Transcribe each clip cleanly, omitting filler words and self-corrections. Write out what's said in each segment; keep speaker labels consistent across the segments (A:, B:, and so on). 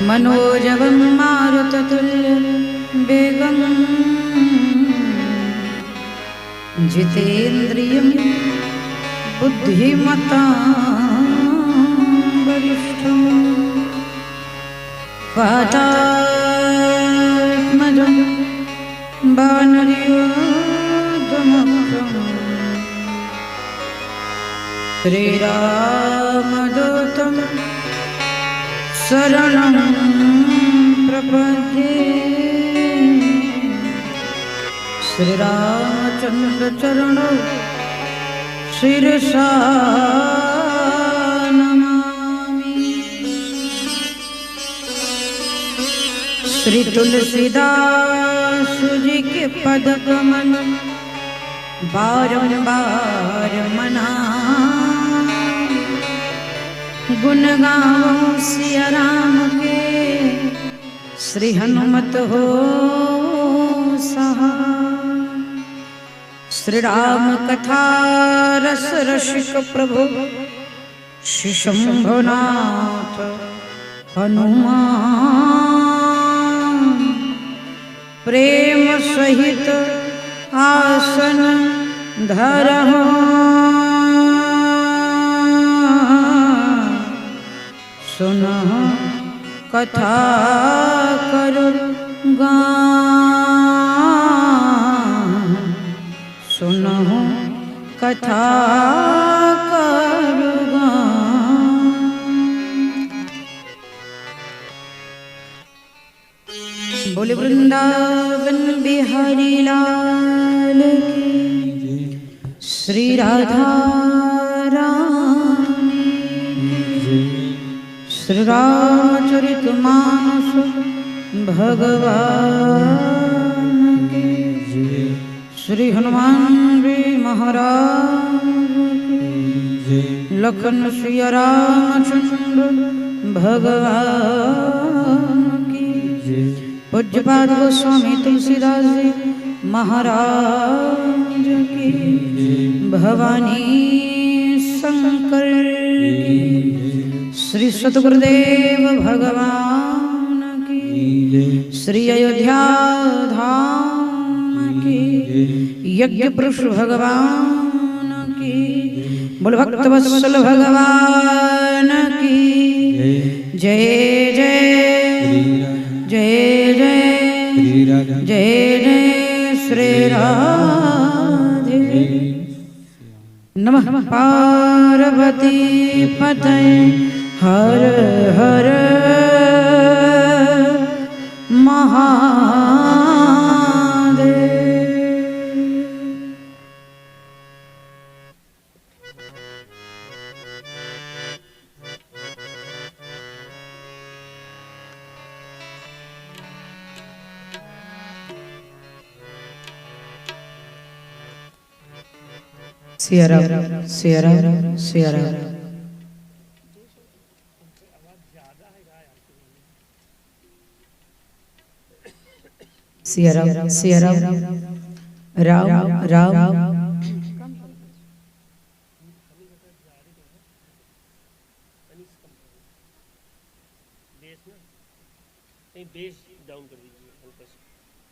A: मनोजवं मारुततुल्यं वेगं जितेन्द्रियं बुद्धिमतां वरिष्ठं वातात्मजं वानरयोधमुख्यं श्रीरामदूतं शरणं प्रपद्ये। श्रीरामचन्द्र चरणौ शिरसा नमामि। श्री तुलसीदास जी के पद कमल बारंबार मनामि। गुण गावो सिया राम के श्री हनुमत हो सहाय। श्री राम कथा रस रसिक प्रभु श्री शंभुनाथ हनुमान। प्रेम सहित आसन धरहु सुनहु कथा करु गान। सुनहु कथा करु गान। बोले वृंदावन बिहारी लाल की श्री राधा रानी की। श्री रामचरित मानस भगवान की। श्री हनुमान जी महाराज की। लखन सिया रामचंद्र भगवान की। पूज्यपाद गोस्वामी तुलसीदास जी महाराज की। भवानी शंकर की। श्री सद्गुरुदेव भगवान की। श्री अयोध्या धाम की। यज्ञ पुरुष भगवान की। बोल भक्त वत्सल भगवान की जय जय जय जय जय जय श्री राधे। नमः पार्वती पतये हर हर महादेव। सिया राम सिया राम सिया राम। सिया राम सिया राम राम राम।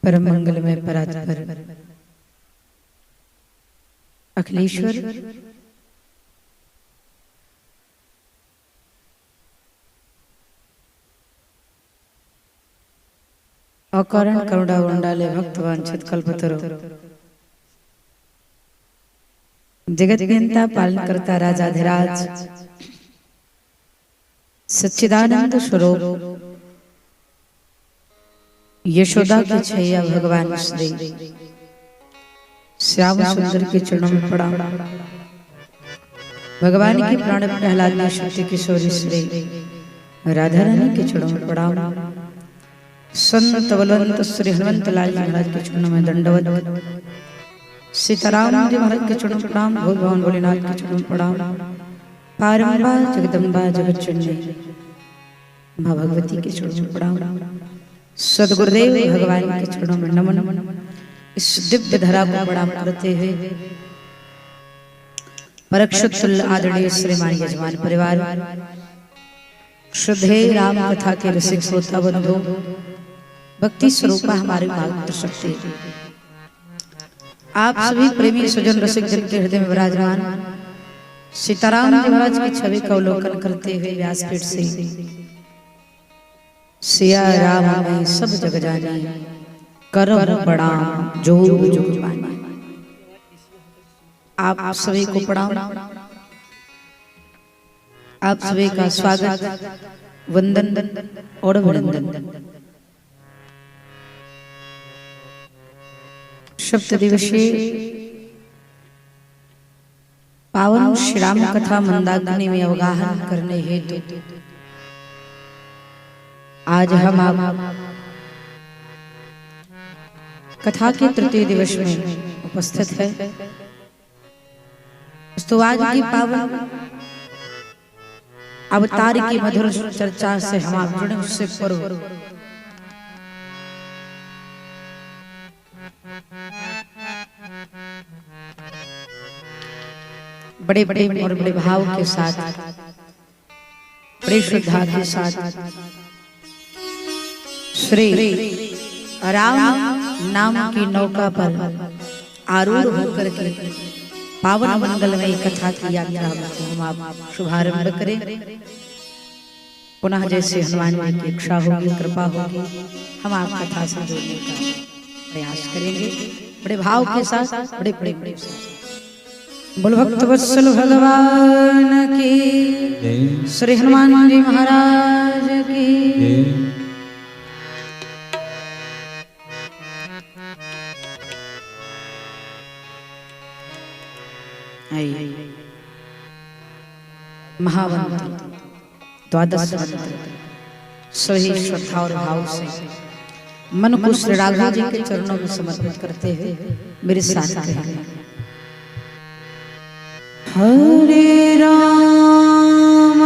A: परम मंगलमय परात्पर अखिलेश्वर अकारण करुणा वंडाले भक्तवांछित कल्पतरु जगत नियंता पालन करता राजाधिराज सच्चिदानंद स्वरूप यशोदा की छैया भगवान श्री श्याम सुंदर के चरणों में प्रणाम। भगवान की प्राण प्रहलाद शक्ति किशोरी श्री राधा रानी के चरणों में प्रणाम। संत बलवंत श्री हनुमंत लाल जी महाराज के चरणों में दंडवत। सीताराम जी महाराज के चरणों में प्रणाम। भोग भवन भोलेनाथ के चरणों में प्रणाम। पारंबा जगदम्बा जगतचंडी माँ भगवती के चरणों में प्रणाम। सदगुरुदेव भगवान के चरणों में नमन। इस दिव्य धरा को प्रणाम करते हुए परीक्षित आदरणीय श्रीमान यजमान परिवार श्रद्धे राम कथा के रसिक श्रोता बंधु, भक्ति स्वरूपा हमारे मार्गदर्शक शक्ति, आप सभी प्रेमी स्वजन रसिक जन के हृदय में विराजमान सीताराम जी महाराज की छवि का अवलोकन करते हुए व्यासपीठ से सिया राम में सब जग जाने करम प्रणाम जो जुग माने। आप सभी को प्रणाम, आप सभी का स्वागत, वंदन और अभिनंदन। सप्त दिवसीय पावन श्री राम कथा मंदाग्नि में अवगाहन करने हेतु आज हम आप कथा के तृतीय दिवस में उपस्थित है। तो आज की पावन अवतार की मधुर चर्चा से हम आप जुड़े, उससे पूर्व बड़े बड़े और बड़े भाव के साथ, बड़े श्रद्धा के साथ श्री राम नाम की नौका पर आरूढ़ होकर के पावन मंगलमयी कथा की यात्रा हम आप शुभारंभ करें। पुनः जैसे हनुमान जी की इच्छा होगी, कृपा होगी, हम आप कथा से जोड़ने का प्रयास करेंगे बड़े भाव के साथ, बड़े बड़े बड़े साथ। बोल भक्त वत्सल भगवान की, श्री हनुमान जी महाराज की। महावंत द्वादश मंत्र सही श्रद्धा और भाव से मन को श्री राघव जी के चरणों में समर्पित करते हुए मेरे साथ कहें। हरे राम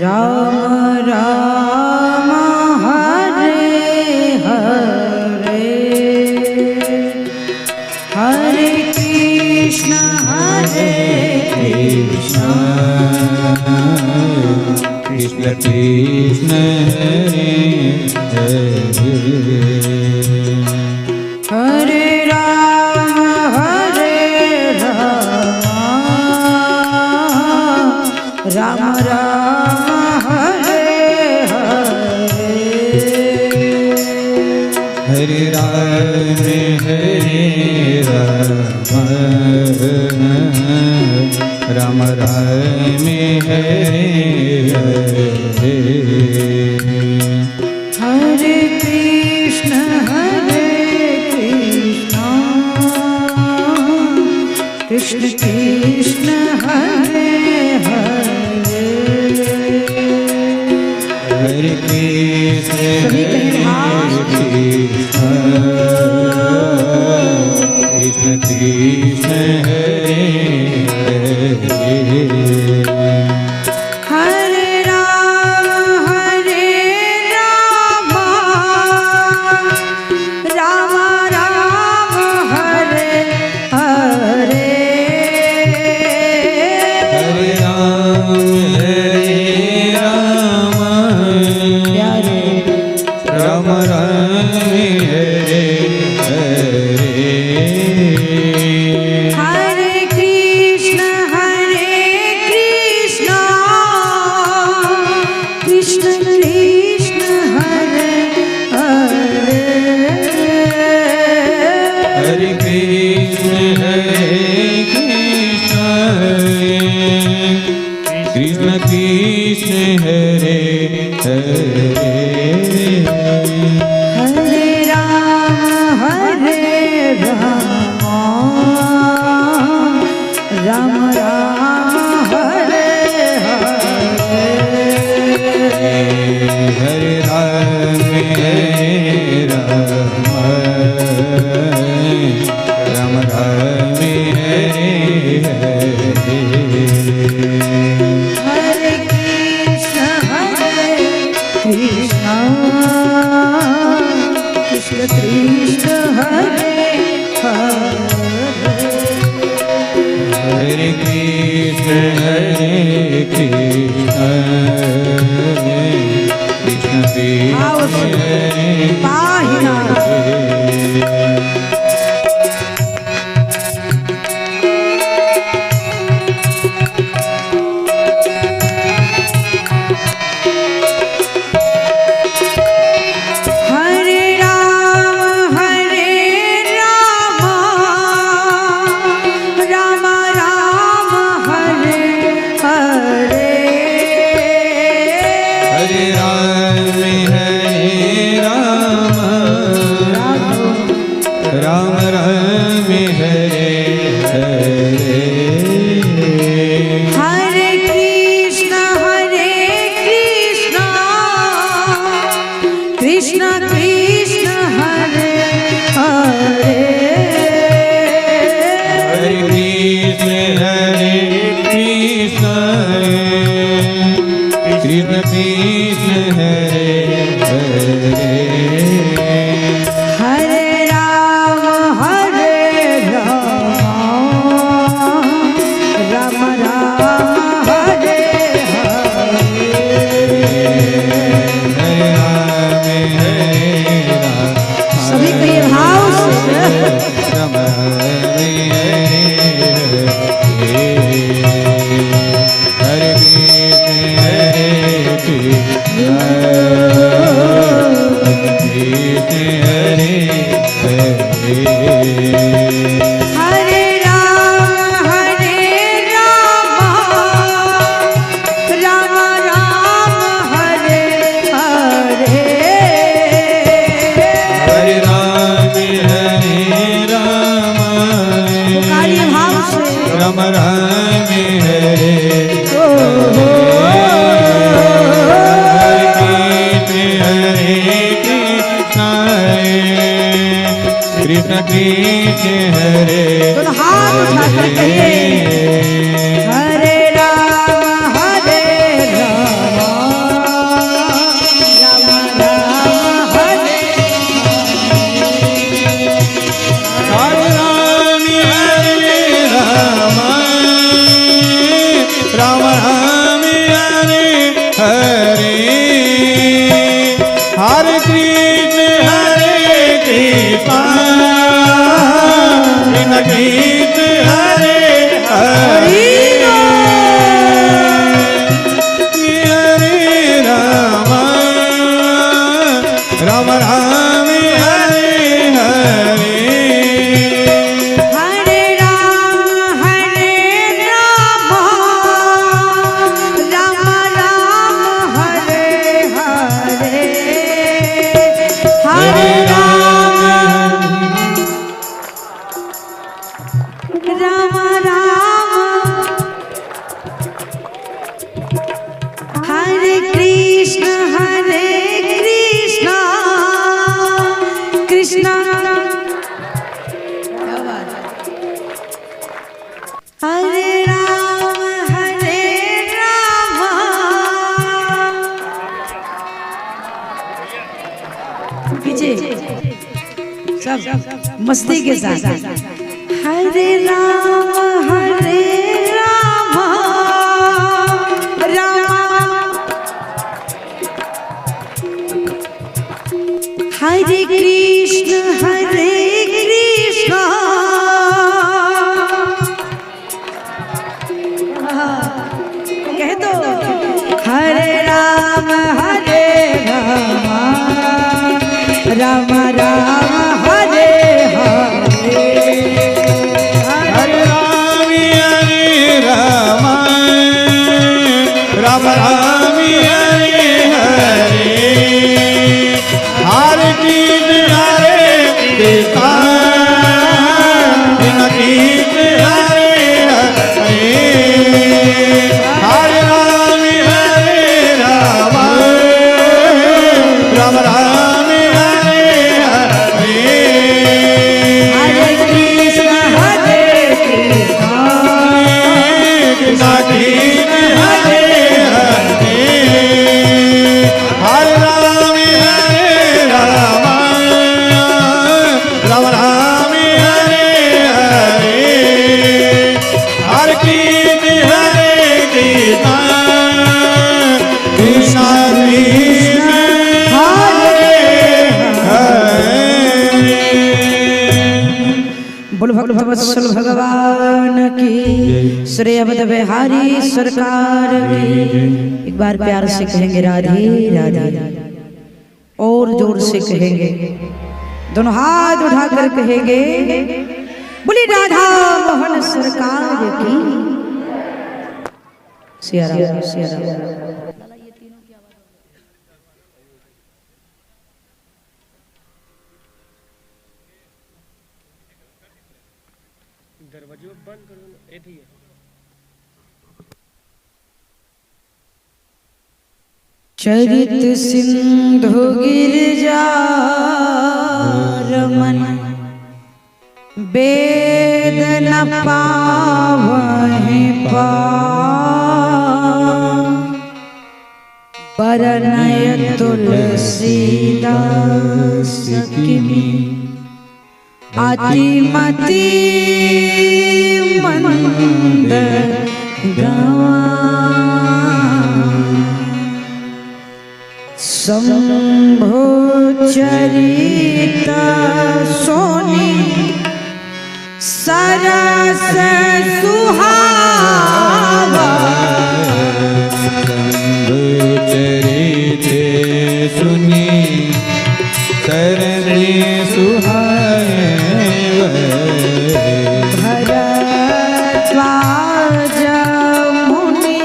A: राम राम कृष्ण कृष्ण हरे राम राम राम हरे राम राम राम हरे कृष्ण कृष्ण कृष्ण हरे हरे हरे कृष्ण कृष्ण कृष्ण हरे हरे राम राम राम हरे हरे हरे राम प्यारे राम राम हरे हरे कृष्ण कृष्ण कृष्ण हरे हरे हरे कृष्ण कृष्ण कृष्ण हरे हरे हरे राम राम राम हरे हरे हरे राम राम राम हरे हरे कृष्ण कृष्ण कृष्ण हरे
B: हरे कृष्ण कृष्ण कृष्ण
A: मस्ती के साथ हरे राम राम हरे कृष्ण कह दो हरे राम राम राम हरे हरे
B: हरे राम राम राम हरे हरे हरे कृष्ण
A: बोल भक्त वत्सल भगवान की, श्री अवध बिहारी सरकार की। एक बार प्यार से कहेंगे राधे राधे, और जोर से कहेंगे, दोनों हाथ उठाकर कहेंगे, बोली राधा मोहन सरकार की। सिया राम सिया राम।
C: दरवाजे बंद करो एथी है।
A: चरित सिंधु गिरजा रमन, वेद न पावहि पार, परनय तुलसीदास किमी, अतिमति मंद गवान। शंभो चरित सोनी, सरस सुहावा,
B: शंभो चरित सुनी, सरस सुहावा।
A: भरद्वाज मुनि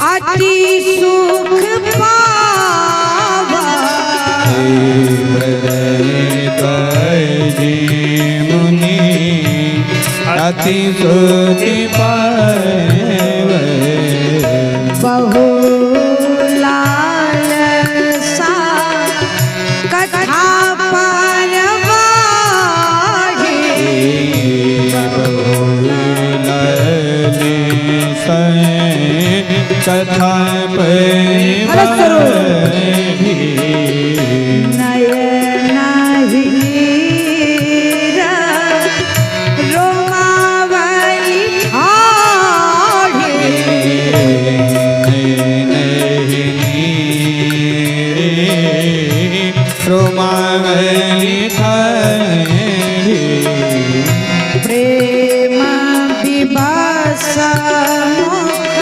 A: अति सुख पावा,
B: भरद्वाज मुनि अति सुख पावा।
A: बहुलाल सा कथा पारवाही,
B: कथा
A: नयनाहीर रोमावली ठाढ़ी,
B: रोमावली ठाढ़ी।
A: प्रेम विवश मुख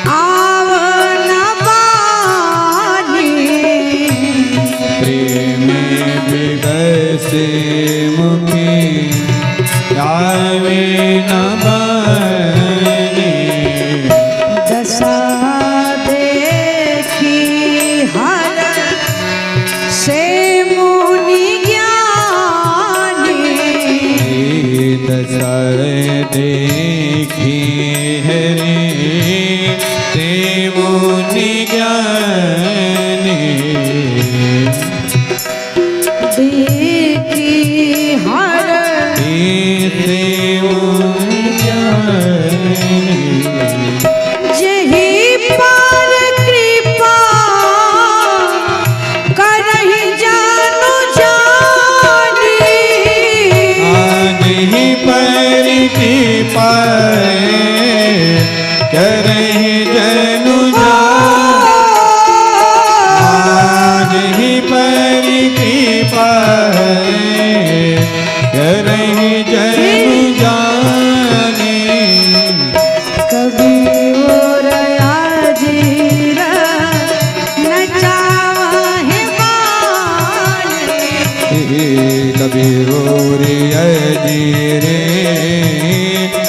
A: आवन बानी,
B: प्रेम विवश मुखी आवे न बानी।
A: दशा देखी हर से मुनि ज्ञानी,
B: दशा देखी हरे ते मुनि ज्ञानी।
A: देखी हर
B: ते मुनि ज्ञानी।
A: जही पर कृपा करहि जानु जानी,
B: आज ही पर कृपा करहि जनु आज ही पर कृपा करहि जनु जाने।
A: कभी और आजीर न चाहे बानी,
B: कबीरो रे अजीरे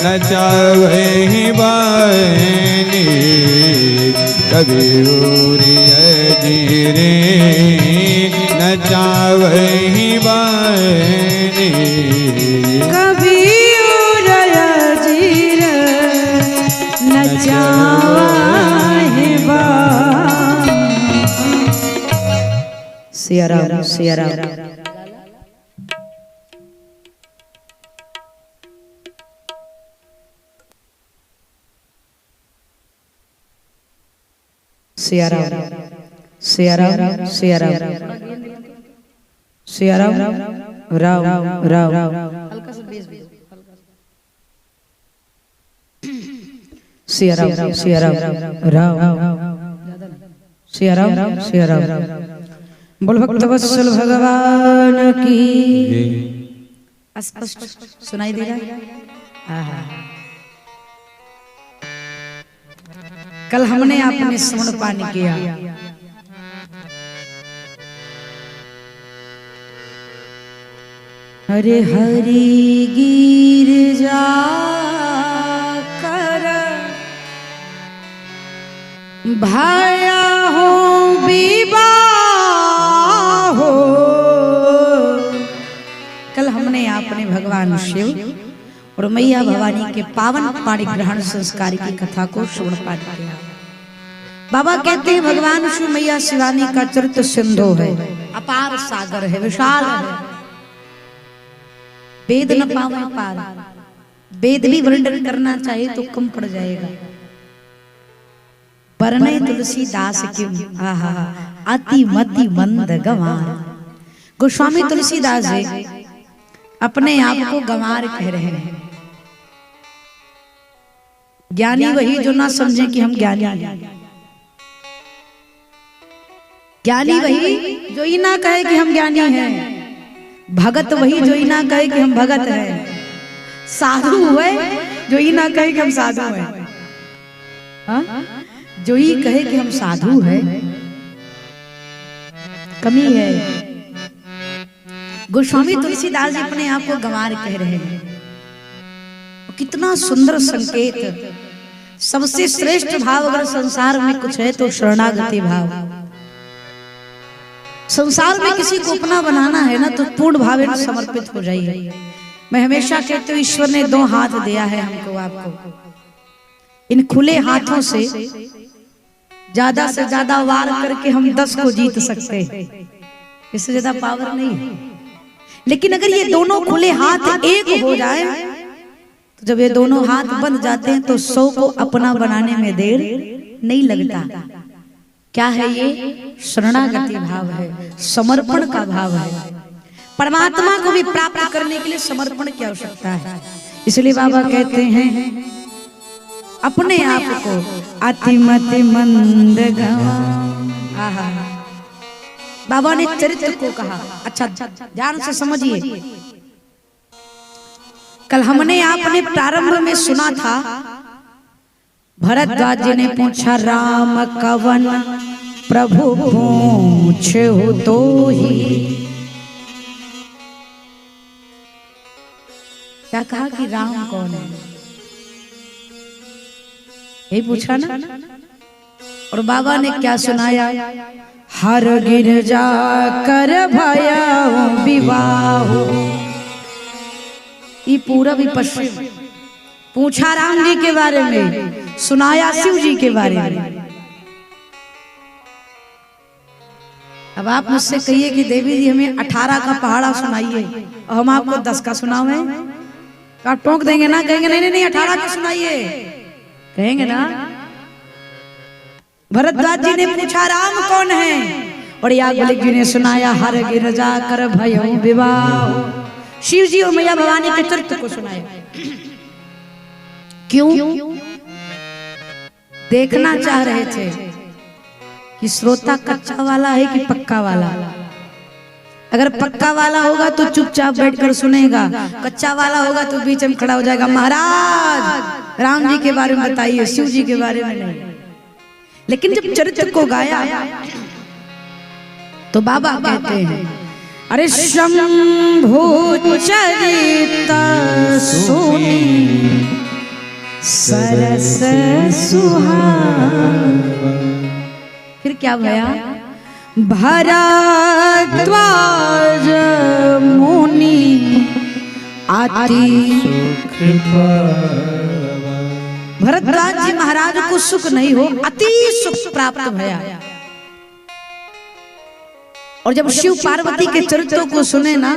B: न चावहि बानी। कबीरो रे अजीरे न चावहि बानी।
A: कभी और आजीर न चाहे बानी। सिया राम सिया राम। सिया राम सिया राम सिया राम सिया राम राम राम। सिया राम सिया राम राम सिया राम सिया राम। बोल भक्त वत्सल भगवान की, स्पष्ट सुनाई दे रहा है? आहा। कल हमने आपने श्रवण पान किया, हरे हरि गिरजा कर भाया हो विवाह हो। कल हमने आपने भगवान शिव और मैया भवानी के पावन पाणी ग्रहण संस्कार की कथा को श्रवण पाठ किया। बाबा कहते हैं भगवान शिव मैया शिवानी का चरित्र सिंधु है, अपार सागर है, विशाल है, वेद न पावे पार। वेद भी वर्णन करना चाहे तो कम पड़ जाएगा। वर्णय तुलसीदास क्यों आहा अति मति मंद गंवार। गोस्वामी तुलसीदास जी अपने आप को गंवार कह रहे हैं। ज्ञानी वही जो ना समझे कि हम ज्ञानी हैं। ज्ञानी वही जो ही ना कहे कि हम ज्ञानी हैं। भगत वही जो ही ना कहे कि हम भगत हैं। साधु हुए जो ही ना कहे कि हम साधु हैं। हाँ? जो ही कहे कि हम साधु हैं कमी है। गोस्वामी तुलसीदास जी अपने आप को गंवार कह रहे हैं। कितना सुंदर संकेत। सबसे श्रेष्ठ भाव अगर संसार में कुछ है तो शरणागति भाव। संसार में किसी को अपना बनाना है ना तो पूर्ण भाव में समर्पित हो जाइए। मैं हमेशा कहती हूँ ईश्वर ने 2 हाथ दिया है हमको आपको। इन खुले हाथों से ज्यादा से ज्यादा वार करके हम 10 को जीत सकते हैं, इससे ज्यादा पावर नहीं। लेकिन अगर ये दोनों खुले हाथ एक हो जाए तो जब ये दोनों हाथ बंद जाते हैं तो 100 को अपना बनाने में देर नहीं लगता। क्या है ये? शरणागति भाव है, समर्पण का भाव है। परमात्मा को भी प्राप्त करने के लिए समर्पण की आवश्यकता है। इसलिए बाबा कहते हैं अपने आप को अतिमति मंद गंवार। आहा, बाबा ने चरित्र को कहा। अच्छा ध्यान से समझिए। कल हमने आपने प्रारंभ में सुना था भरद्वाज जी ने पूछा राम कवन प्रभु पूछे हो तो ही। क्या कहा कि राम कौन है, यही पूछा ना। और बाबा ने क्या सुनाया? हर गिरजा कर भया विवाह। ये पूरा भी पश्चिम पूछा राम जी के बारे में, सुनाया शिव जी के बारे में। अब आप मुझसे कहिए कि देवी जी हमें 18 का पहाड़ा सुनाइए और हम आपको 10 का सुनावे, आप टोक देंगे ना? कहेंगे नहीं नहीं 18 का सुनाइए, कहेंगे ना? भरद्वाज जी ने पूछा राम कौन है और याज्ञवल्क्य जी ने सुनाया हर गिरजा कर भयो विवाह। शिव जी और मैया भवानी के चरित्र को सुनाया। क्यों? देखना चाह रहे थे कि श्रोता कच्चा वाला है कि पक्का वाला। अगर पक्का वाला होगा तो चुपचाप बैठकर सुनेगा, कच्चा वाला होगा तो बीच में खड़ा हो जाएगा। महाराज राम जी के बारे में बताइए, शिव जी के बारे में नहीं। लेकिन जब चरित्र को गाया तो बाबा कहते हैं अरे शंभु चरित सुनी सरस सुहावा। फिर क्या भया? भरद्वाज मुनि अति भरद्वाज जी महाराज को सुख नहीं हो, अति सुख प्राप्त भया। और जब शिव पार्वती के चरित्रों को सुने ना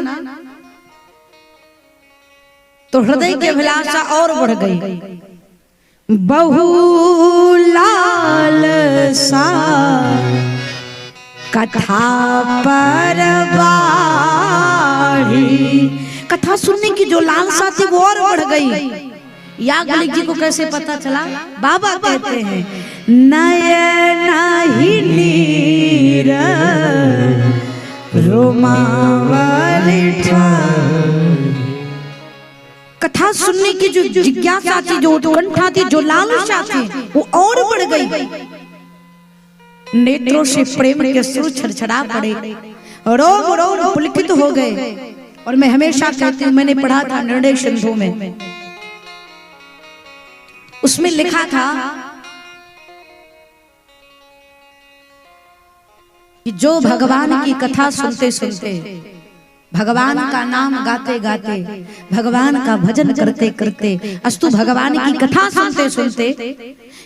A: तो हृदय की अभिलाषा और बढ़ गई। बहुलालसा कथा पर बाढ़ी। कथा सुनने की जो लालसा थी वो और बढ़ गई। याज्ञवल्क्य जी को कैसे पता चला? बाबा कहते हैं नयन ही नीर रोमावली ठाई। कथा सुनने की जो जिज्ञासा थी, जो उत्कंठा थी, जो लालसा थी, वो और बढ़ गई। नेत्रों से प्रेम के सुर छड़छड़ा पड़े, रोम रोम पुलकित हो गए। और मैं हमेशा कहती हूँ, मैंने पढ़ा था निर्णय सिंधु में, उसमें लिखा था कि जो भगवान की कथा सुनते सुनते, भगवान का नाम गाते गाते, भगवान का भजन करते करते, अस्तु भगवान की कथा सुनते सुनते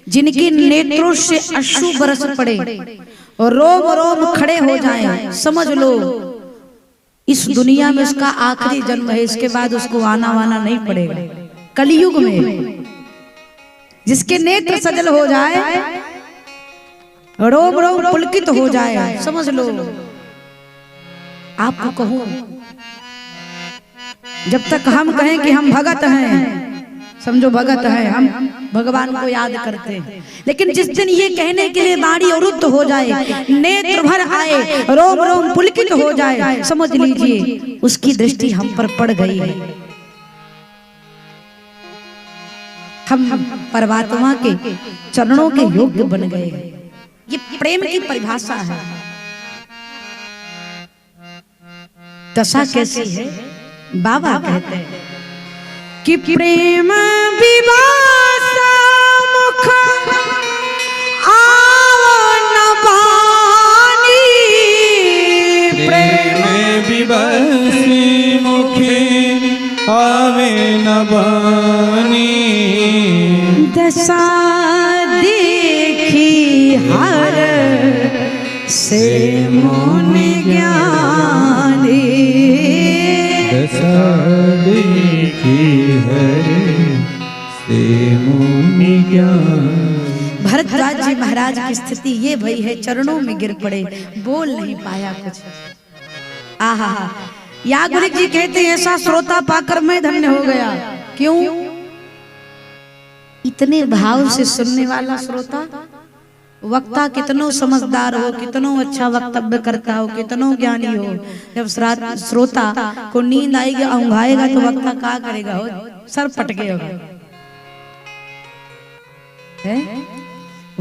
A: जिनके नेत्रों से अश्रु बरस पड़े और रोम रोम खड़े हो जाएं, समझ लो इस दुनिया में उसका आखिरी जन्म है, इसके बाद उसको आना वाना नहीं पड़ेगा। कलयुग में जिसके नेत्र सजल हो जाए, रोम रोम पुलकित हो जाए, समझ लो। आपको कहूं, जब तक हम कहें कि हम भगत हैं, समझो भगत हैं, हम भगवान को याद करते हैं, लेकिन जिस दिन ये कहने के लिए बाणी अवरुद्ध हो जाए, नेत्र भर आए, रोम रोम पुलकित हो जाए, समझ लीजिए उसकी दृष्टि हम पर पड़ गई है। हम परमात्मा के चरणों के योग्य बन गए हैं। ये प्रेम की परिभाषा है। दशा कैसी है? बाबा कहते हैं कि प्रेम विवासा मुख आवन बानी,
B: प्रेम विवसी मुखे आवे न बानी,
A: दशा देखी हर से मुनि ज्ञानी,
B: दशा देखी हर से मुनि ज्ञान।
A: भरद्वाज जी महाराज की स्थिति ये भई है, चरणों में गिर पड़े, बोल नहीं पाया कुछ। आहा, याज्ञवल्क्य जी कहते हैं ऐसा श्रोता पाकर मैं धन्य हो गया। क्यों? इतने भाव से सुनने वाला श्रोता। वक्ता कितनो समझदार हो, कितनो अच्छा वक्तव्य करता हो, कितनो ज्ञानी हो, जब श्रोता को नींद आएगी, औंघाएगा, तो वक्ता क्या करेगा? हो सर पटकेगा।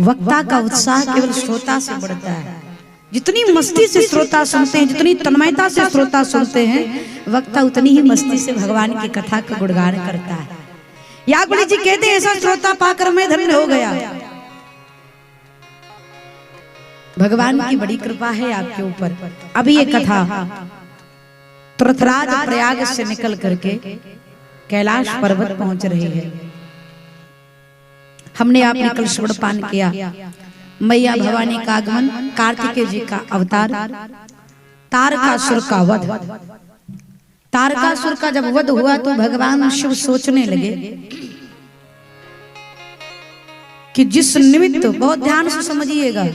A: वक्ता का उत्साह केवल श्रोता से बढ़ता है। जितनी मस्ती से श्रोता सुनते हैं, जितनी तन्मयता से श्रोता सुनते हैं, वक्ता उतनी ही मस्ती से भगवान की कथा का गुणगान करता है। याज्ञवल्क्य जी कहते हैं ऐसा श्रोता पाकर मैं धन्य हो गया। भगवान की बड़ी कृपा है आपके ऊपर। अभी ये कथा तुरथराज प्रयाग से निकल करके कैलाश पर्वत पहुंच रही है। हमने आपने कल श्रवण पान किया मैया भवानी का आगमन, कार्तिकेय जी का अवतार, तारकासुर का वध। तारकासुर का जब वध हुआ तो भगवान शिव सोचने लगे कि जिस निमित्त, बहुत ध्यान से समझिएगा,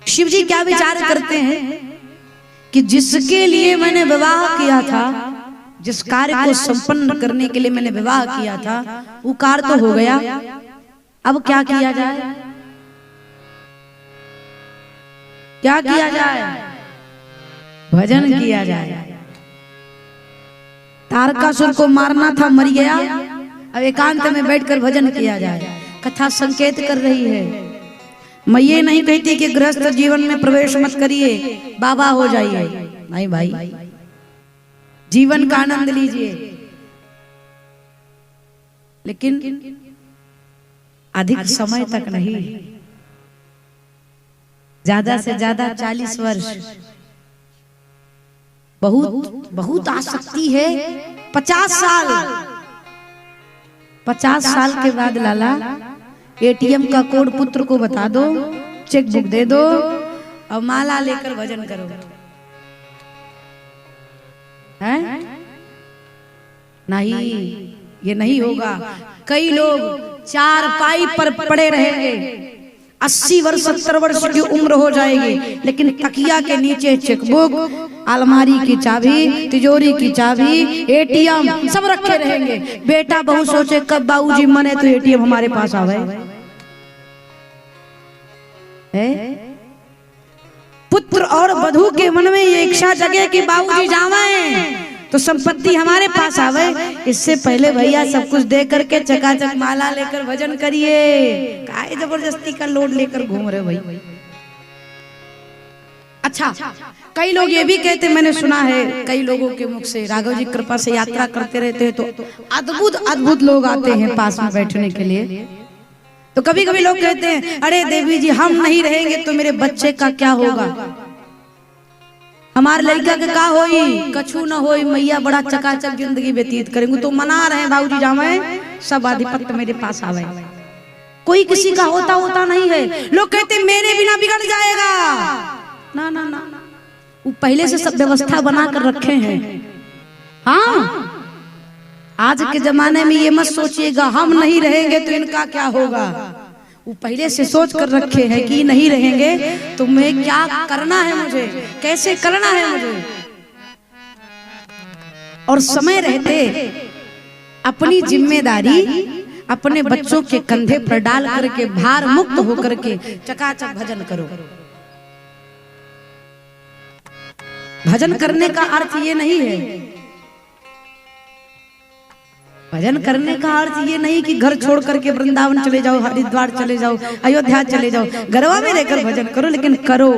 A: शिव जी क्या विचार करते हैं कि जिसके लिए मैंने विवाह किया था, जिस कार्य को संपन्न करने के लिए मैंने विवाह किया था, वो कार्य तो हो गया, अब क्या किया जाए? क्या किया जाए? भजन किया जाए। तारकासुर को मारना था, मर गया, अब एकांत में बैठकर भजन किया जाए। कथा संकेत कर रही है। मैं ये नहीं कहती कि गृहस्थ जीवन में प्रवेश मत करिए, बाबा हो जाइए, नहीं भाई, जीवन का आनंद लीजिए, लेकिन अधिक समय तक नहीं, ज्यादा से ज्यादा 40 वर्ष। बहुत बहुत आसक्ति है। 50 साल, 50 साल के बाद लाला एटीएम का कोड पुत्र को बता दो, चेक बुक दे दो और माला लेकर भजन करो, है? नहीं, ये नहीं होगा। कई लोग चारपाई पर पड़े रहेंगे, 80 वर्ष 70 वर्ष की उम्र हो जाएगी, लेकिन तकिया के नीचे चेकबुक, अलमारी की चाबी, तिजोरी की चाबी, एटीएम सब रखे रहेंगे। बेटा बहू सोचे कब बाबूजी मरे तो एटीएम हमारे पास आवे। पुत्र और वधू के मन में ये इच्छा जगे कि बाबूजी जावें तो संपत्ति हमारे पास आवे, इससे पहले भैया सब कुछ दे करके चकाचक माला लेकर भजन करिए। काहे जबरदस्ती का लोड लेकर घूम रहे भाई। अच्छा, कई लोग ये भी कहते, मैंने सुना है कई लोगों के मुख से, राघव जी कृपा से यात्रा करते रहते हैं तो अद्भुत अद्भुत लोग आते हैं पास में बैठने के लिए। तो कभी कभी लोग कहते हैं, अरे देवी जी हम नहीं रहेंगे तो मेरे बच्चे का क्या होगा, हमारे लड़का के का होई, कछु न होई, मैया बड़ा चकाचक जिंदगी व्यतीत करेंगे। तो मना रहे भाऊजी जावे, सब आधिपत्य मेरे पास आवे। कोई किसी का होता नहीं है। लोग कहते मेरे बिना बिगड़ जाएगा। ना ना ना, वो पहले से सब व्यवस्था बना कर रखे हैं। हाँ, आज के जमाने में ये मत सोचिएगा हम नहीं रहेंगे तो इनका क्या होगा। वो पहले से सोच कर रखे हैं कि नहीं रहेंगे तो मैं क्या करना है, मुझे कैसे करना है मुझे। और समय रहते अपनी जिम्मेदारी अपने बच्चों के कंधे पर डाल करके भार मुक्त होकर के चकाचक भजन करो। भजन करने का अर्थ ये नहीं है, भजन करने का अर्थ ये नहीं कि घर छोड़ करके वृंदावन चले जाओ, हरिद्वार चले जाओ, अयोध्या चले जाओ, गरबा में रहकर भजन करो, लेकिन करो।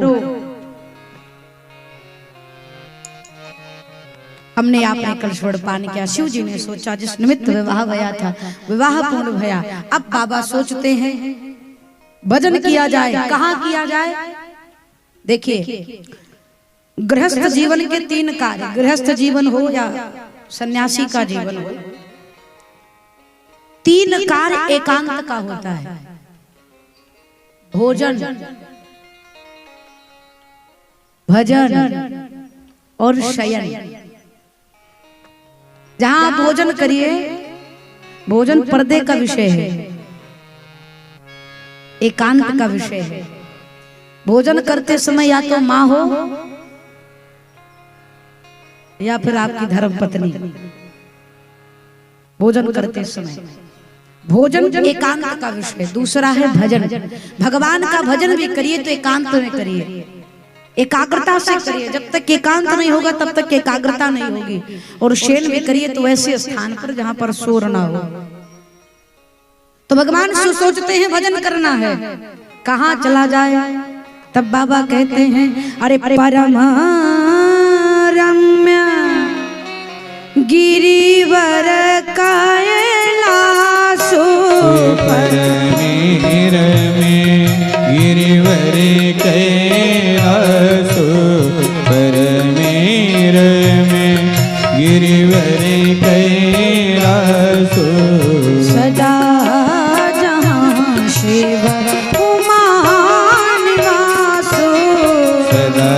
A: हमने आपने कल स्वर्ण पान किया, शिव जी ने सोचा जिस निमित्त विवाह भया था विवाह पूर्ण भया। अब बाबा सोचते हैं भजन किया जाए, कहाँ किया जाए। देखिए गृहस्थ जीवन के 3 कार्य, गृहस्थ जीवन हो या सन्यासी का जीवन हो, 3 कार्य एकांत का होता है। भोजन, भजन और शयन। जहां भोजन करिए, भोजन पर्दे का विषय है, एकांत का विषय है। भोजन करते समय या तो माँ हो या फिर आपकी धर्म पत्नी, भोजन करते समय। भोजन एकांत का विषय। दूसरा है भजन, भगवान का भजन भी करिए तो एकांत में करिए, एकाग्रता से करिए। जब तक एकांत नहीं होगा तब तक एकाग्रता नहीं होगी। और शयन भी करिए तो ऐसे स्थान पर जहां पर शोर ना हो। तो भगवान से सोचते हैं भजन करना है, कहाँ चला जाए। तब बाबा कहते हैं अरे परम रम्य गिरिवर कैलासो,
B: परमेर में गिरिवर कैलासो, परमेर में गिरिवर कैलासो,
A: सदा जहाँ शिव उमा निवासो,
B: सदा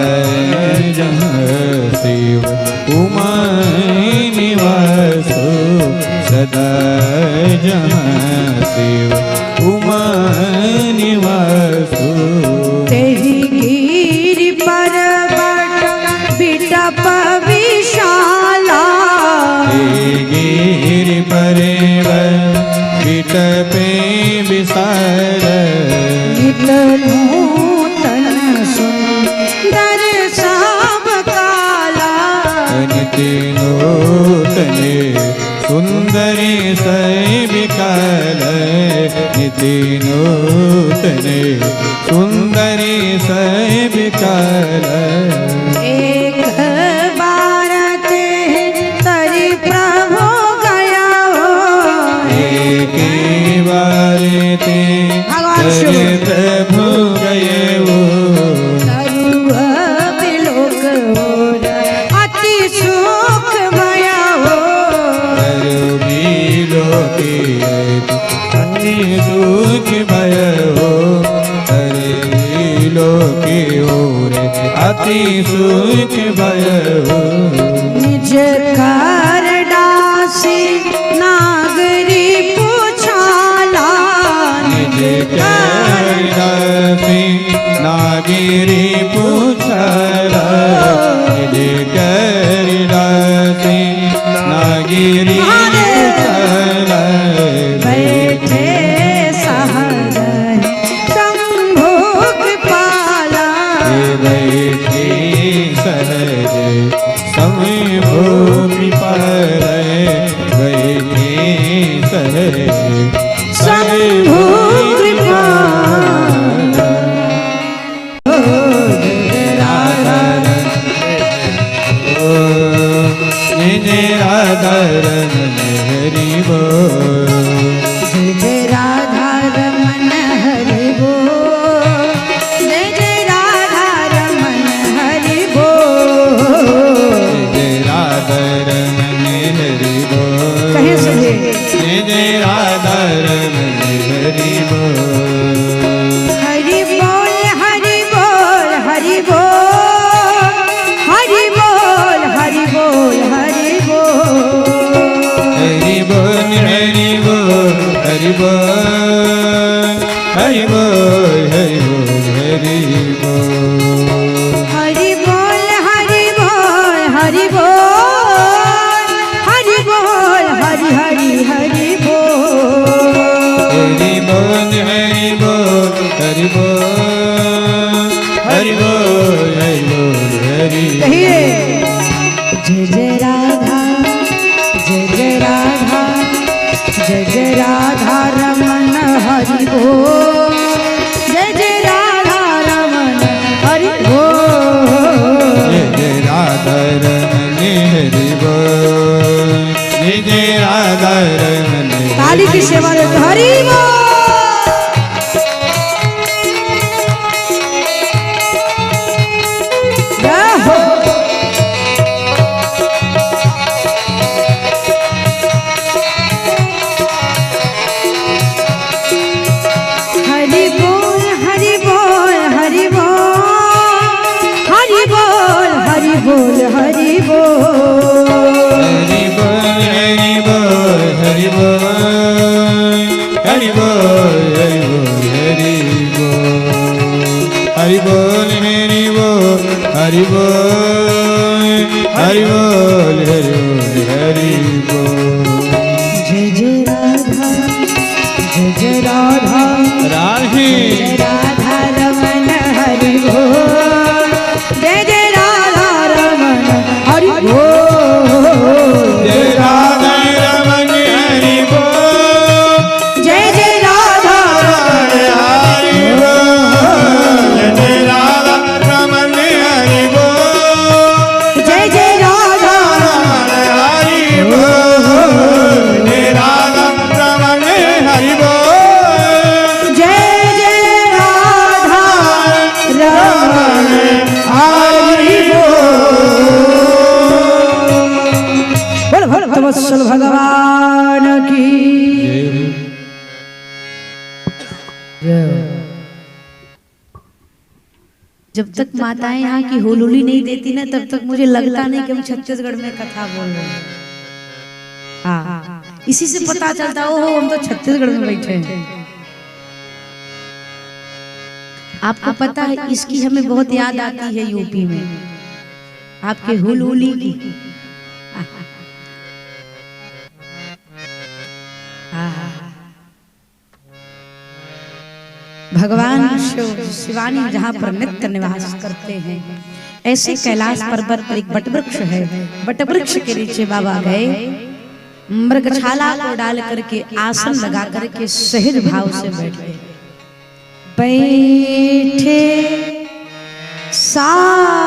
B: जहाँ शिव उमा निवासो, सदा जहाँ शिव उमा निवासो।
A: तेहि गिरि पर्वत बिटप विशाला,
B: तेहि गिरि पर्वत बिटपे विशाल,
A: नित नूतन सुंदर सब काला,
B: नित नूतन सुंदरी सैविकाल, नित नूतन सुंदरी सैविकाल।
A: एक बार ते तरि प्रभु गया हो,
B: एक बार ते तरि प्रभु गए हो,
A: तरुव बिलोक हो अति सुख भया हो,
B: तरुव बिलोक अति सुख भया हो, तरुव बिलोक अति सुख भया हो।
A: निज कर दासी नागरी पूछाला,
B: निज कर दासी नागरी पूछाला, निज कर दासी नागरी पूछाला,
A: बैठे सहर शंभु कृपाला,
B: बैठे सहज रमन हरि बोल।
A: जय जय राधा रमन हरि बोल, जय जय राधा रमन हरि बोल,
B: जय राधा रमन हरि बोल।
A: कहे सभी
B: जय जय राधा रमन हरि बोल।
A: हरि बोल हरि बोल हरि बोल, हरि बोल हरि बोल हरि बोल,
B: हरि बोल हरि बोल हरि बोल, हरि बोल हरि बोल हरि बोल।
A: हरि बोल हरि बोल हरि बोल, हरि बोल हरि हरि हरि बोल,
B: हरि बोल हरि बोल हरि बोल, हरि बोल हरि बोल हरि।
A: कहिए जय जय राधा, जय जय राधा, जय जय राधा रमन हरि बोल, जय जय राधा रमन हरि बोल,
B: जय जय राधा रमन हरि बोल, जय जय राधा रमन।
A: ताली की सेवा में हरि बोल। जय हो। हरि बोल हरि बोल हरि बोल, हरि बोल हरि बोल हरि बोल,
B: हरि बोल हरि बोल हरि बोल, हरि बोल हरि बोल हरि बोल, हरि बोल हरि बोल हरि बोल, हरि बोल हरि बोल हरि बोल।
A: जय जय राधा, जय जय राधा,
B: राही
A: जय राधा रमन हरि बोल, जय जय राधा रमन हरि बोल,
B: जय राधा रमन हरि बोल,
A: जय जय राधा
B: हरि बोल, जय राधा रमन हरि बोल,
A: जय जय राधा
B: हरि बोल, जय राधा रमन हरि बोल,
A: जय जय राधा रमन हरि बोल। बोल भक्तवत्सल भगवान की जब तक माताएं यहाँ की हुलुली नहीं देती ना तब तक मुझे लगता नहीं कि हम छत्तीसगढ़ में कथा बोल रहे हैं। हाँ, इसी से पता चलता ओहो हम तो छत्तीसगढ़ में बैठे हैं। आपको पता है इसकी हमें बहुत याद आती है यूपी में आपके हुलुली की। भगवान शिव शिवानी जहाँ पर नित्य निवास करते हैं ऐसे कैलाश पर्वत पर एक बटवृक्ष है। बटवृक्ष के नीचे बाबा गए, मृगछाला को डाल करके आसन लगा करके सहज भाव से बैठे। बैठे साहजहि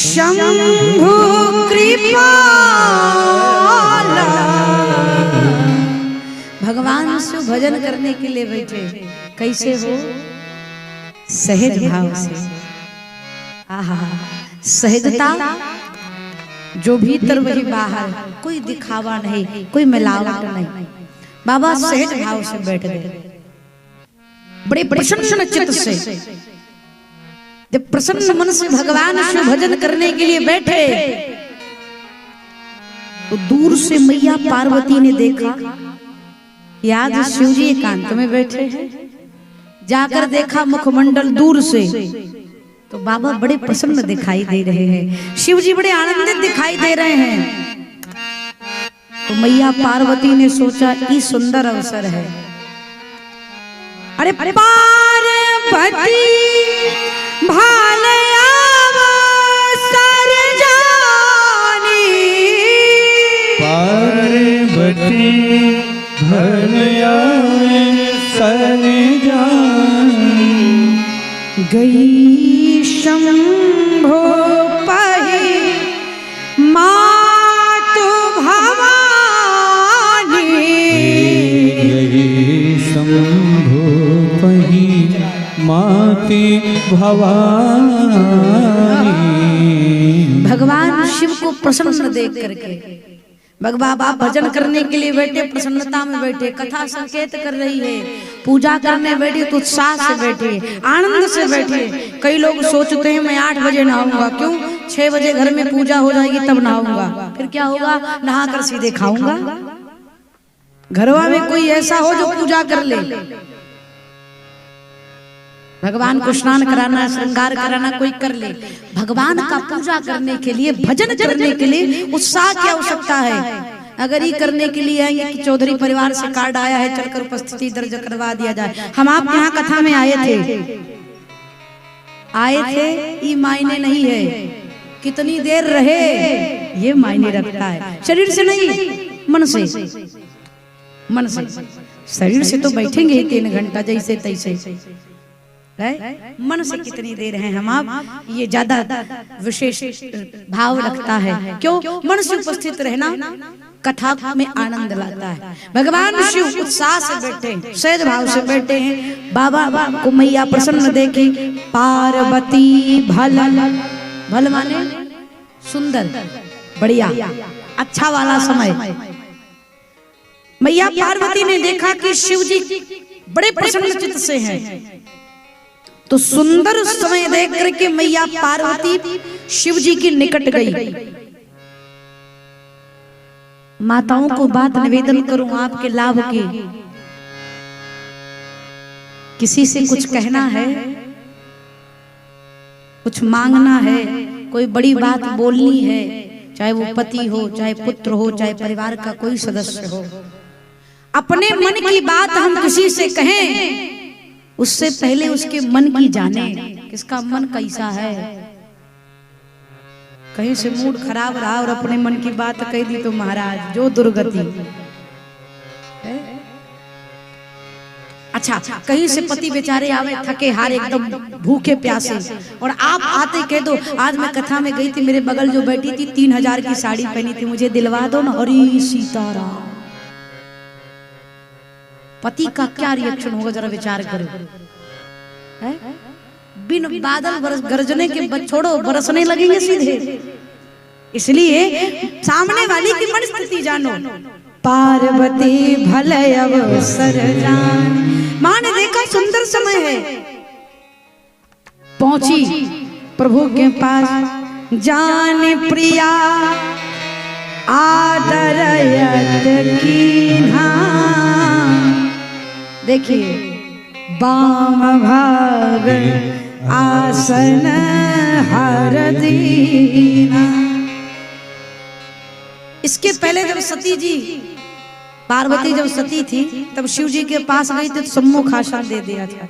A: शंभु कृपाला। भगवान से भजन करने के लिए बैठे। कैसे हो? सहज भाव से। आहा, सहजता जो भीतर वही बाहर, कोई दिखावा नहीं, कोई मिलावट नहीं। बाबा सहज भाव से बैठ गए, बड़े प्रसन्न चित्त से। जब प्रसन्न मन से भगवान से भजन करने के लिए बैठे तो दूर से मैया पार्वती ने देखा कि आज शिवजी एकांत में बैठे हैं। जाकर देखा मुखमंडल दूर से तो बाबा बड़े प्रसन्न दिखाई दे रहे हैं, शिवजी बड़े आनंदित दिखाई दे रहे हैं। तो मैया पार्वती ने सोचा ये सुंदर अवसर है। अरे पार्वती भालया अवसर जानी,
B: पार्वती भलया अवसर जानी,
A: गई शंभो पहि
B: पार्वती भवानी।
A: भगवान शिव को प्रसन्न देख करके भगवान बाप भजन करने के लिए बैठे, प्रसन्नता में बैठे, कथा संकेत कर रही है, पूजा करने बैठे तो उत्साह से बैठे, आनंद से बैठे। कई लोग सोचते हैं मैं 8 बजे नहाऊंगा, क्यों 6 बजे घर में पूजा हो जाएगी तब नहाऊंगा, फिर क्या होगा, नहा कर सीधे खाऊंगा। घरवा में कोई ऐसा हो जो पूजा कर ले, भगवान को स्नान कराना, श्रृंगार कराना कोई कर ले, भगवान का पूजा करने के लिए, भजन करने के लिए उत्साह की आवश्यकता है। अगर ये करने के लिए आएंगे कि चौधरी परिवार से कार्ड आया है, चलकर उपस्थिति दर्ज करवा दिया जाए। हम आप यहाँ कथा में आए थे, ये मायने नहीं है, कितनी देर रहे ये मायने रखता है। शरीर से नहीं, मन से, मन से। शरीर से तो बैठेंगे ही 3 घंटा जैसे तैसे, मन से कितनी देर है हम आप, ये ज्यादा विशेष भाव रखता है। क्यों? मन से उपस्थित रहना कथा में आनंद लाता है। भगवान शिव उत्साह से बैठे, सहज भाव से बैठे हैं। बाबा को मैया प्रसन्न देखी, पार्वती भल, भल माने सुंदर, बढ़िया, अच्छा वाला समय। मैया पार्वती ने देखा कि शिव जी बड़े प्रसन्न चित्त से हैं, तो सुंदर समय देख करके मैया पार्वती शिव जी के निकट गई। माताओं को बात निवेदन करूं आपके लाभ की, किसी से कुछ कहना है, कुछ मांगना है, कोई बड़ी बात बोलनी है, चाहे वो पति हो, चाहे पुत्र हो, चाहे परिवार का कोई सदस्य हो, अपने मन की बात हम किसी से कहें उससे पहले उसके मन की जाने, किसका मन कैसा है। कहीं से मूड खराब रहा और अपने मन की बात कह दी तो महाराज जो दुर्गति। अच्छा, कहीं से पति बेचारे आवे थके हारे, एकदम भूखे प्यासे, और आप आते कह दो आज मैं कथा में गई थी, मेरे बगल जो बैठी थी 3000 की साड़ी पहनी थी, मुझे दिलवा दो ना। हरी सीताराम, पति का क्या रिएक्शन होगा जरा विचार करो। बिन बादल गरजने के छोड़ो, बरसने लगेंगे सीधे। इसलिए सामने वाली की मन स्थिति जानो। पार्वती भले अवसर जान, मां ने देखा सुंदर समय है, पहुंची प्रभु के पास। जान प्रिया आदरयत कीन्हा, देखिए बाम भाग आसन हर दीना। इसके पहले जब सती जी, पार्वती जब सती थी तब शिव जी के पास गई थी तो सम्मुख आसन दे दिया था।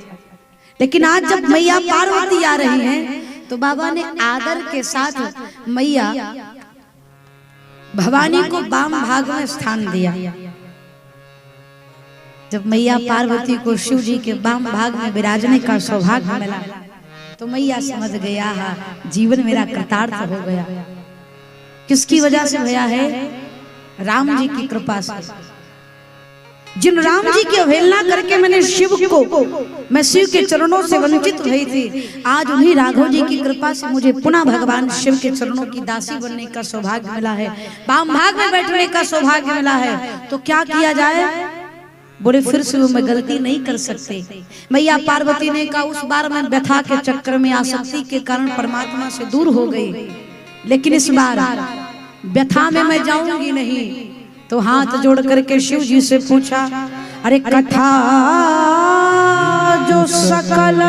A: लेकिन आज जब मैया पार्वती आ रही हैं तो बाबा ने आदर के साथ मैया भवानी को बाम भाग में स्थान दिया। जब मैया पार्वती को शिव जी के बाम भाग में विराजने का सौभाग्य मिला तो मैया समझ गया जीवन मेरा कृतार्थ हो गया। किसकी वजह से भया है? राम जी की कृपा से। जिन राम जी की अवहेलना करके मैंने शिव को, मैं शिव के चरणों से वंचित हुई थी, आज उन्हीं राघव जी की कृपा से मुझे पुनः भगवान शिव के चरणों की दासी बनने का सौभाग्य मिला है, बाम भाग में बैठने का सौभाग्य मिला है। तो क्या किया जाए? बोले फिर से मैं गलती नहीं कर सकते। मैया पार्वती ने कहा उस बार मैं व्यथा के चक्कर में आसक्ति के कारण परमात्मा से दूर हो गई, लेकिन इस बार व्यथा में मैं जाऊंगी नहीं। तो हाथ जोड़ करके शिव जी से पूछा, अरे कथा जो सकल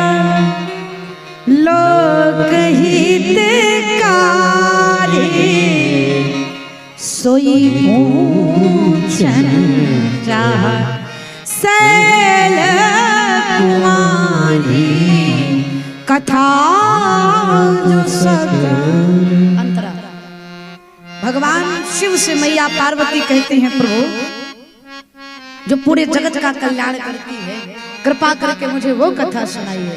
A: लोक हितकारी सोई पूछन चाह सैल कुमारी, कथा जो सकल। अंतरा भगवान शिव से मैया पार्वती कहते हैं, प्रभु जो पूरे जगत का कल्याण करती है, कृपा करके मुझे वो कथा सुनाइए,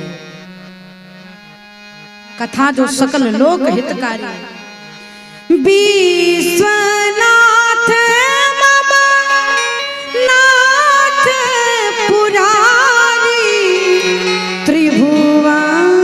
A: कथा जो सकल लोक हितकारी। विश्वनाथ मम नाथ पुरारी, त्रिभुवन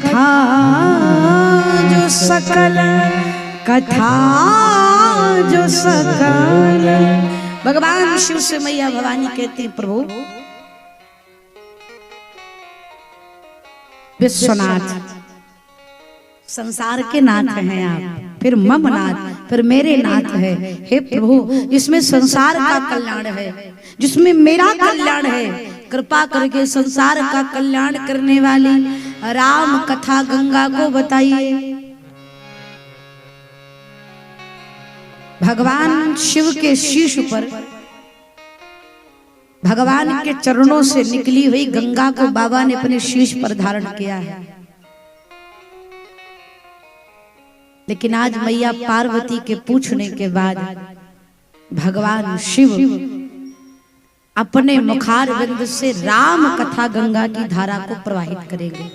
A: कथा जो सकल, कथा जो सकल। भगवान शिव से मैया भवानी कहती प्रभु विश्वनाथ, संसार के नाथ हैं आप, फिर मम नाथ, फिर मेरे नाथ है। हे प्रभु, जिसमें संसार का कल्याण है, जिसमें मेरा कल्याण है, कृपा करके संसार का कल्याण करने वाली राम कथा गंगा को बताइए। भगवान शिव के शीश पर भगवान के चरणों से निकली हुई गंगा को बाबा ने अपने शीश पर धारण किया है। लेकिन आज मैया पार्वती के पूछने के बाद भगवान शिव अपने मुखार बिंद से राम कथा गंगा की धारा को प्रवाहित करेंगे।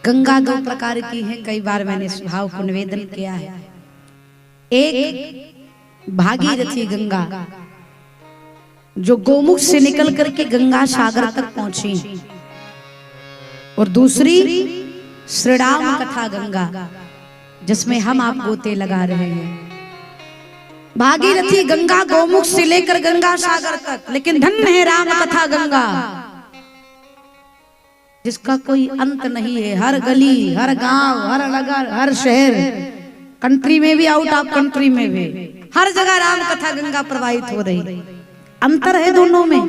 A: गंगा दो प्रकार की है, कई बार मैंने स्वभाव को निवेदन किया है। एक भागीरथी गंगा जो गोमुख से निकल करके गंगा सागर तक पहुंची, और दूसरी श्री राम कथा गंगा जिसमें हम आप गोते लगा रहे हैं। भागीरथी गंगा गोमुख से लेकर गंगा सागर तक, लेकिन धन्य है राम कथा गंगा जिसका कोई अंत नहीं है। हर गली, हर गांव, हर नगर, हर शहर, कंट्री में भी, आउट ऑफ कंट्री में भी, हर जगह राम कथा गंगा प्रवाहित हो रही। अंतर है दोनों में।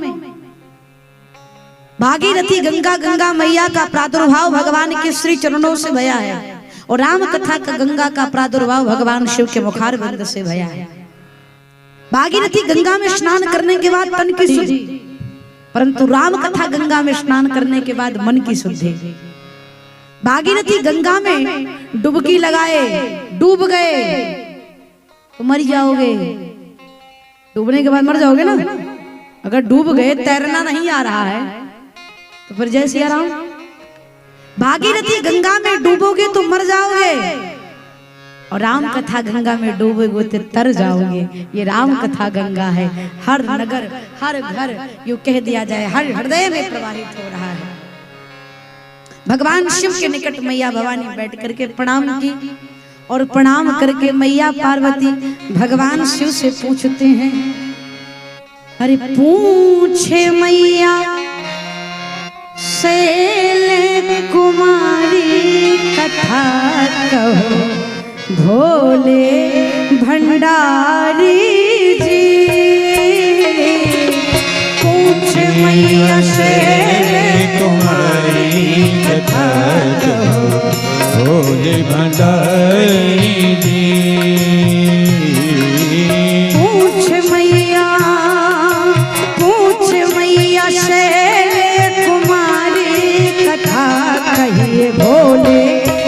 A: भागीरथी गंगा, गंगा मैया का प्रादुर्भाव भगवान के श्री चरणों से भया है, और राम कथा का गंगा का प्रादुर्भाव भगवान शिव के मुखार बिंद से भया है। भागीरथी गंगा में स्नान करने के बाद तन की शुद्धि, परंतु राम कथा गंगा में स्नान करने के बाद मन की शुद्धि। भागीरथी गंगा में डुबकी लगाए, डूब गए तो मर जाओगे। डूबने के बाद मर जाओगे ना। अगर डूब गए, तैरना नहीं आ रहा है, तो फिर जय सिया राम। भागीरथी गंगा में डूबोगे तो मर जाओगे, और राम कथा गंगा में डूबोगे तो तर जाओगे। ये राम कथा गंगा है। हर नगर, हर घर, यूं कह दिया जाए हर हृदय में प्रवाहित हो रहा है। भगवान शिव के निकट मैया भवानी बैठ करके प्रणाम की, और प्रणाम करके मैया पार्वती भगवान शिव से पूछते हैं, अरे पूछे मैया शैल कुमारी कथा कहो भोले भंडारी जी। पूछ मैया शैल
B: कुमारी कथा कहो भोले भंडारी जी।
A: पूछ मैया शैल कुमारी कथा कहिए भोले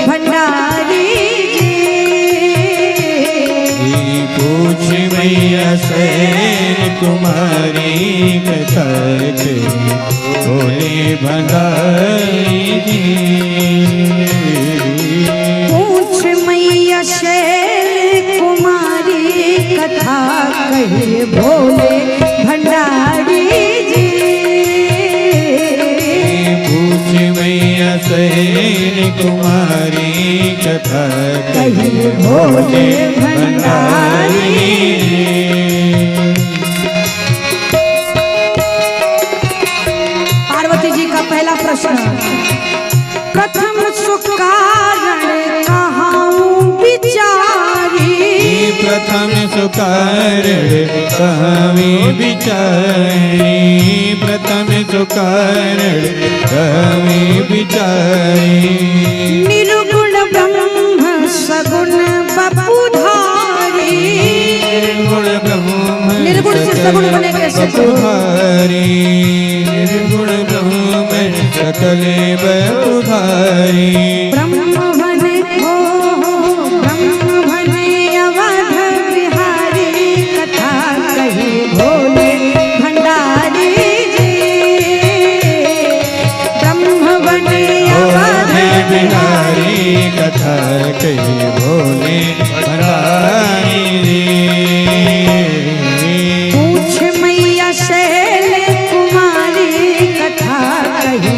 A: भंडारी जी।
B: पूछ मैया शैल कुमारी कथा कहिए भोले भंडारी जी।
A: पूछ मैया शैल कुमारी कथा कहिए भोले भंडारी जी।
B: पूछ मैया शैल कुमारी कथा कहिए भोले भंडारी।
A: पार्वती जी का पहला प्रश्न, प्रथम सुख कारण कहाऊं बिचारी।
B: प्रथम सुकारण कहावी बिचारी। प्रथम सुकारण कहावी बिचारी।
A: निर्गुण ब्रह्म सगुण बपुधारी।
B: निर्गुण ब्रह्म
A: निर्गुण से सगुण बने कैसे
B: बपुधारी। निर्गुण ब्रह्म सकले बपुधारी।
A: ब्रह्म बने हो ब्रह्म बने अवध बिहारी कथा कही भोले भंडारी जी। ब्रह्म बने अवध
B: बिहारी कथा कही भोले भंडारी जी।
A: पूछ मैया शैल कुमारी कथा कही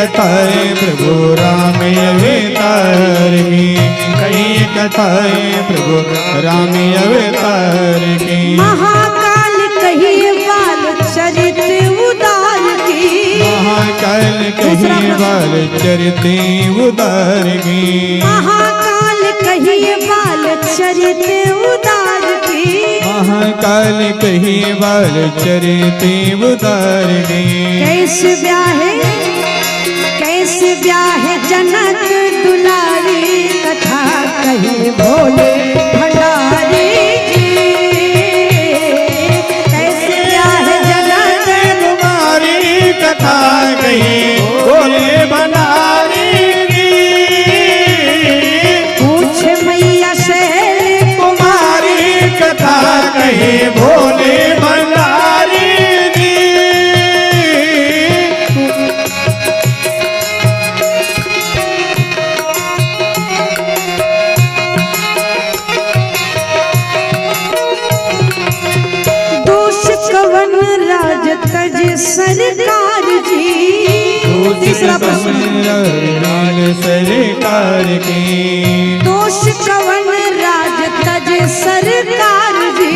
B: कथाएं प्रभु राम अवतार की, कही कथाएं प्रभु राम अवतार की।
A: महाकाल कही बाल चरित उदार की,
B: महाकाल कही बाल चरित उदार की,
A: महाकाल कही बाल चरित उदार की,
B: महाकाल कही बाल चरित उदार की।
A: कैसे ब्याहे जनक दुलारी, कथा कही भोले भंडारी जी। कैसे ब्याहे जनक
B: तुम्हारी कथा कही भोले भंडारी जी।
A: पूछ मैया शैल
B: तुम्हारी कथा कही भोले भंडारी जी।
A: तज सरकार जी। तीसरा प्रश्न,
B: लाल सरकार की,
A: दोष कवन राज तज सरकार जी।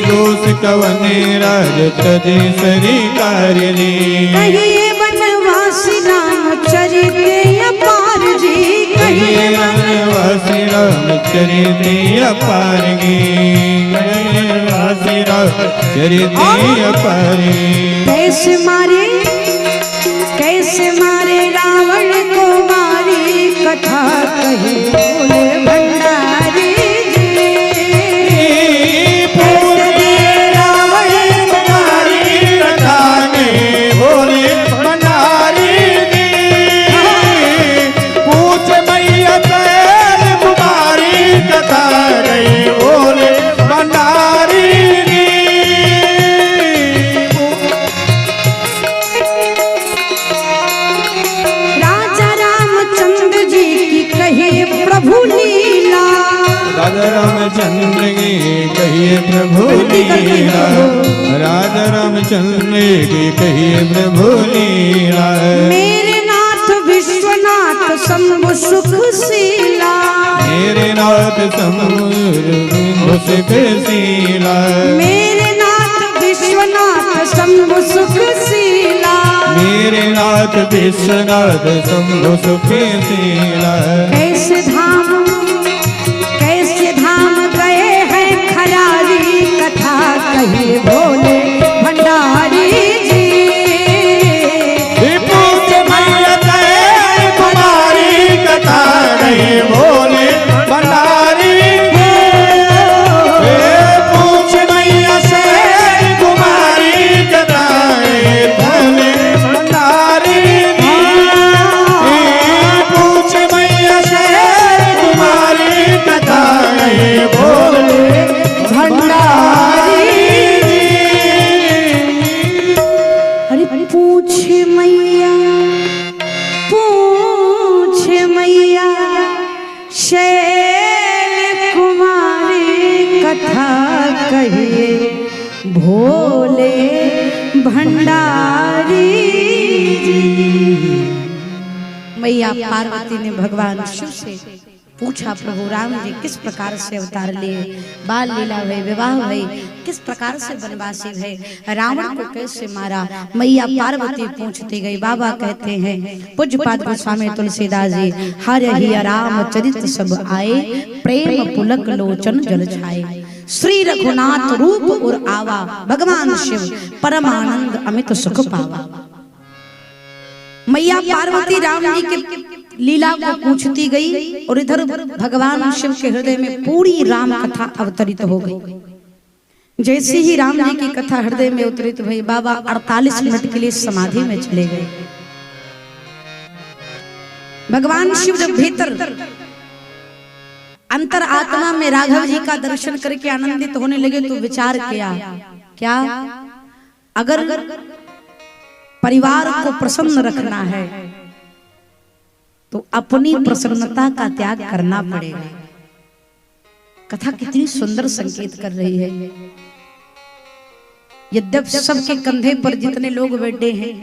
B: दोष कवन राज तज सरकार जी।
A: कहिए वनवासी रामचरित अपार जी, कहिए
B: वनवासी रामचरित अपार की, वनवासी रामचरित अपार।
A: कैसे मारे रावण को मारी, कथा कही भोले भंडारी जी।
B: रावण कुमारी कथा कही भोले भंडारी जी। पूछ मैया शैल कुमारी कथा कही भोले भंडारी जी।
A: प्रभु लीला,
B: राजा रामचंद्र की कहिए प्रभु लीला, राजा रामचंद्र की कहिए प्रभु लीला।
A: मेरे नाथ विश्वनाथ शंभु सुखशीला,
B: मेरे नाथ शंभु सुखशीला,
A: मेरे नाथ विश्वनाथ शंभु सुखशीला,
B: मेरे नाथ विश्वनाथ शंभु सुखशीला।
A: कैसे धाम गए हैं खरारी, कथा कही भोले भंडारी जी।
B: पूछ मैया शैल कुमारी कथा कही भोले भंडारी। पूछ मैया शैल कुमारी कथा कही भोले भंडारी। पूछ मैया शैल कुमारी कथा कही भोले
A: भंडारी। अरे पूछ मैया शैल कुमारी कथा कहिए भोले भंडारी जी। मैया पार्वती ने भगवान शिव से पूछा, प्रभु राम जी किस प्रकार से अवतार लिए, बाल लीला भई, विवाह भई, किस प्रकार से वनवासी भई, रावण को कैसे मारा। मैया पार्वती पूछती गई। बाबा कहते हैं पूज्यपाद गोस्वामी तुलसीदास जी, हर ही राम चरित सब आए, प्रेम पुलक लोचन जल छाए। श्री रघुनाथ रूप और आवा, भगवान शिव परमानंद अमित सुख पावा। मैया पार्वती राम जी के लीला को पूछती गई और इधर भगवान शिव के हृदय में पूरी राम कथा अवतरित हो गई। जैसे ही राम जी की कथा हृदय में उतरित हुई, बाबा 48 मिनट के लिए समाधि में चले गए। भगवान शिव जब भीतर अंतर आत्मा में राघव जी का दर्शन करके आनंदित होने लगे तो विचार किया, क्या अगर परिवार को प्रसन्न रखना है तो अपनी प्रसन्नता का त्याग करना पड़ेगा। कथा कितनी सुंदर संकेत कर रही है। यद्यप सबके कंधे पर जितने लोग बैठे हैं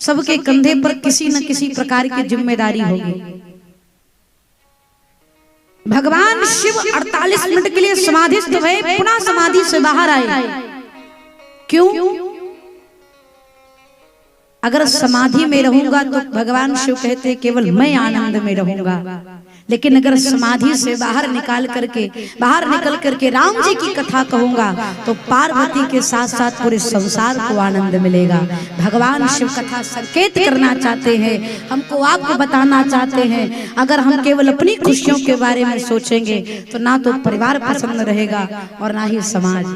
A: सबके कंधे पर किसी न किसी प्रकार की जिम्मेदारी होगी। भगवान शिव 48 मिनट के लिए समाधिस्थ हुए, पुनः समाधि से बाहर आए। क्यों? अगर समाधि में रहूंगा तो भगवान शिव कहते केवल मैं आनंद में रहूंगा, लेकिन अगर समाधि से बाहर निकल करके राम जी की कथा कहूंगा तो पार्वती के साथ साथ पूरे संसार को आनंद मिलेगा। भगवान शिव कथा संकेत करना चाहते हैं, हमको आपको बताना चाहते हैं। अगर हम केवल अपनी खुशियों के बारे में सोचेंगे तो ना तो परिवार प्रसन्न रहेगा और ना ही समाज।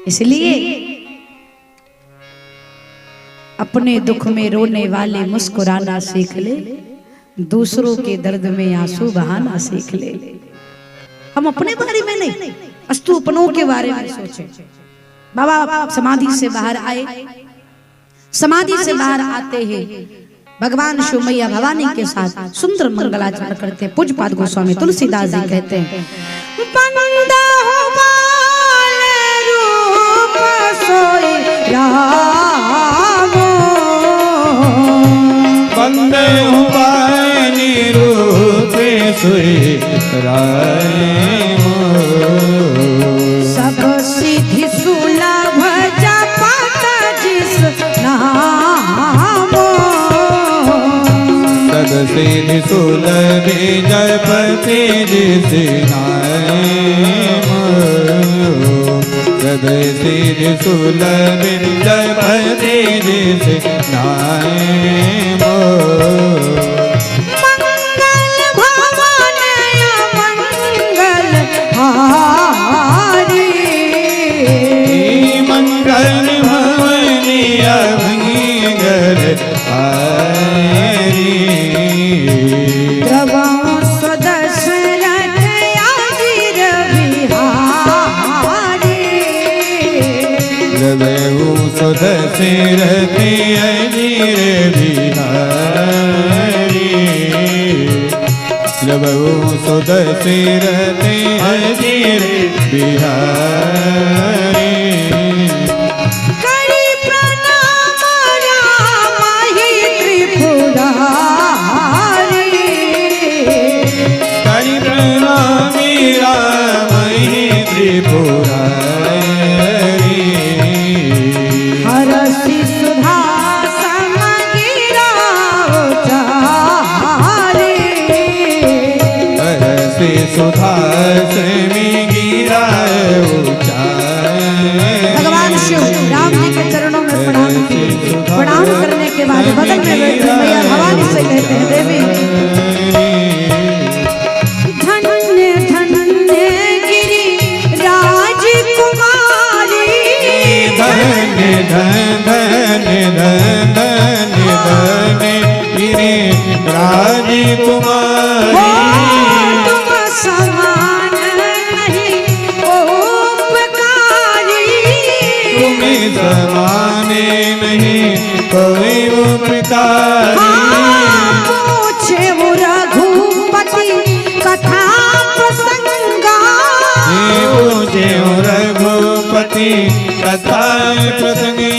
A: इसलिए अपने दुख में रोने वाले मुस्कुराना सीख ले, दूसरों के दर्द में आंसू बहाना सीख ले। हम अपने बारे में नहीं, अस्तु अपनों के बारे में सोचें। बाबा समाधि से बाहर आए, समाधि से बाहर आते ही भगवान शिव मैया भवानी के साथ सुंदर मंगलाचरण करते। पूज्य पाद गोस्वामी तुलसीदास जी कहते हैं, बंदा हो बाले रूप सोई राम,
B: बंदे हुबानी रूप सोई राम,
A: सब सिद्धि सुलभ जपत जिस नाम,
B: सब सिद्धि सुलभ जपत जिस नाम, सब सिद्धि सुलभ जपत जिस नाम,
A: मंगल भवन मंगल हारी,
B: मंगल भवनिया मंगल हारी,
A: द्रवा स्वदशरथ आजिर बिहारी,
B: द्रवहु सुदशरथ अजीर बिहारी, द्रवहु सुदशरथ अजीर बिहारी,
A: करी प्रणाम राम ही त्रिपुरारी,
B: करि प्रणामी राम ही त्रिपुरारी,
A: हरसि सुधा समगिरा उचारी,
B: हरसि सुधा समी गिरा उचारी।
A: भगवान शिव राम जी के चरणों में प्रणाम किए। प्रणाम करने के बाद बगल में बैठी मैया भवानी से कहते हैं, देवी धन्य धन्य गिरी राजकुमारी,
B: धन्य धन्य धन्य धन्य धन्य गिरि राजकुमारी,
A: तुम समान नहीं उपकारी,
B: तुम्हें समाने नहीं कोई उपकारी,
A: पूछे वो रघुपति कथा प्रसंगा,
B: मुझे रघुपति कथा प्रसंगी,